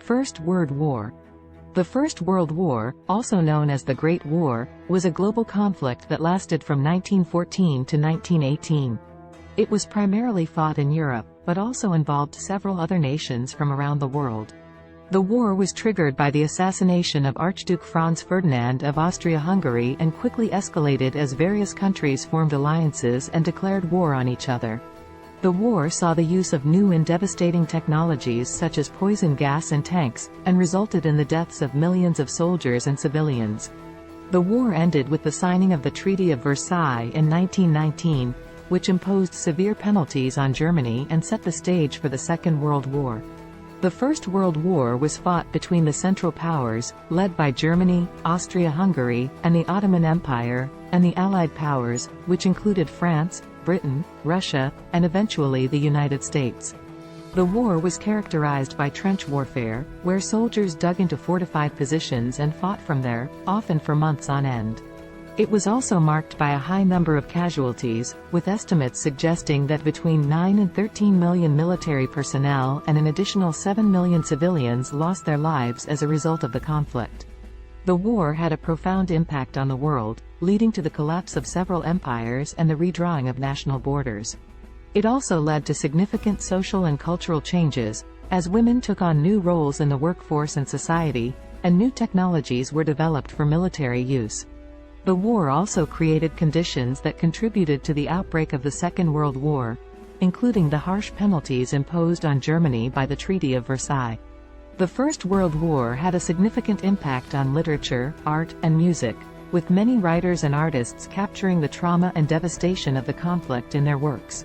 First World War. The First World War, also known as the Great War, was a global conflict that lasted from 1914 to 1918. It was primarily fought in Europe, but also involved several other nations from around the world. The war was triggered by the assassination of Archduke Franz Ferdinand of Austria-Hungary and quickly escalated as various countries formed alliances and declared war on each other. The war saw the use of new and devastating technologies such as poison gas and tanks, and resulted in the deaths of millions of soldiers and civilians. The war ended with the signing of the Treaty of Versailles in 1919, which imposed severe penalties on Germany and set the stage for the Second World War. The First World War was fought between the Central Powers, led by Germany, Austria-Hungary, and the Ottoman Empire, and the Allied Powers, which included France, Britain, Russia, and eventually the United States. The war was characterized by trench warfare, where soldiers dug into fortified positions and fought from there, often for months on end. It was also marked by a high number of casualties, with estimates suggesting that between 9 and 13 million military personnel and an additional 7 million civilians lost their lives as a result of the conflict. The war had a profound impact on the world, leading to the collapse of several empires and the redrawing of national borders. It also led to significant social and cultural changes, as women took on new roles in the workforce and society, and new technologies were developed for military use. The war also created conditions that contributed to the outbreak of the Second World War, including the harsh penalties imposed on Germany by the Treaty of Versailles. The First World War had a significant impact on literature, art, and music, with many writers and artists capturing the trauma and devastation of the conflict in their works.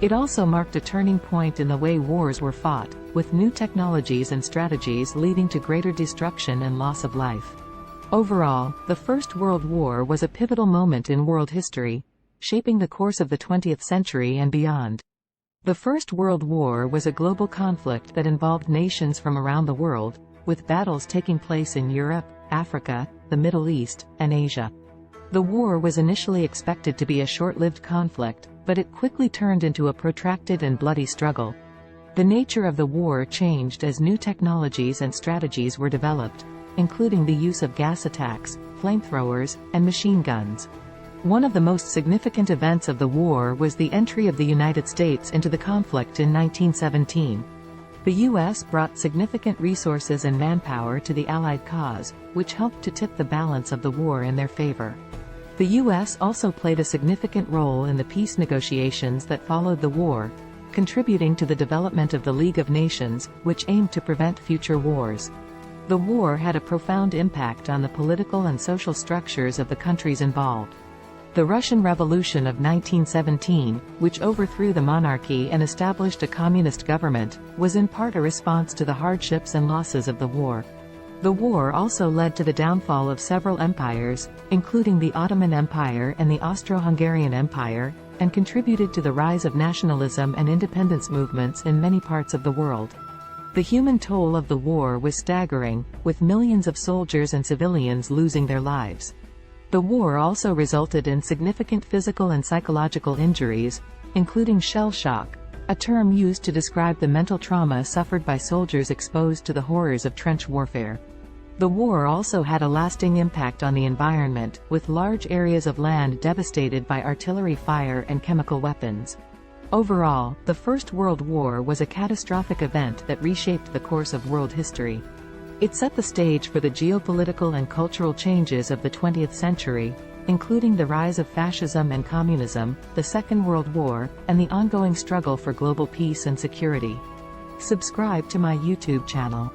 It also marked a turning point in the way wars were fought, with new technologies and strategies leading to greater destruction and loss of life. Overall, the First World War was a pivotal moment in world history, shaping the course of the 20th century and beyond. The First World War was a global conflict that involved nations from around the world, with battles taking place in Europe, Africa, the Middle East, and Asia. The war was initially expected to be a short-lived conflict, but it quickly turned into a protracted and bloody struggle. The nature of the war changed as new technologies and strategies were developed, including the use of gas attacks, flamethrowers, and machine guns. One of the most significant events of the war was the entry of the United States into the conflict in 1917. The U.S. brought significant resources and manpower to the Allied cause, which helped to tip the balance of the war in their favor. The U.S. also played a significant role in the peace negotiations that followed the war, contributing to the development of the League of Nations, which aimed to prevent future wars. The war had a profound impact on the political and social structures of the countries involved. The Russian Revolution of 1917, which overthrew the monarchy and established a communist government, was in part a response to the hardships and losses of the war. The war also led to the downfall of several empires, including the Ottoman Empire and the Austro-Hungarian Empire, and contributed to the rise of nationalism and independence movements in many parts of the world. The human toll of the war was staggering, with millions of soldiers and civilians losing their lives. The war also resulted in significant physical and psychological injuries, including shell shock, a term used to describe the mental trauma suffered by soldiers exposed to the horrors of trench warfare. The war also had a lasting impact on the environment, with large areas of land devastated by artillery fire and chemical weapons. Overall, the First World War was a catastrophic event that reshaped the course of world history. It set the stage for the geopolitical and cultural changes of the 20th century, including the rise of fascism and communism, the Second World War, and the ongoing struggle for global peace and security. Subscribe to my YouTube channel.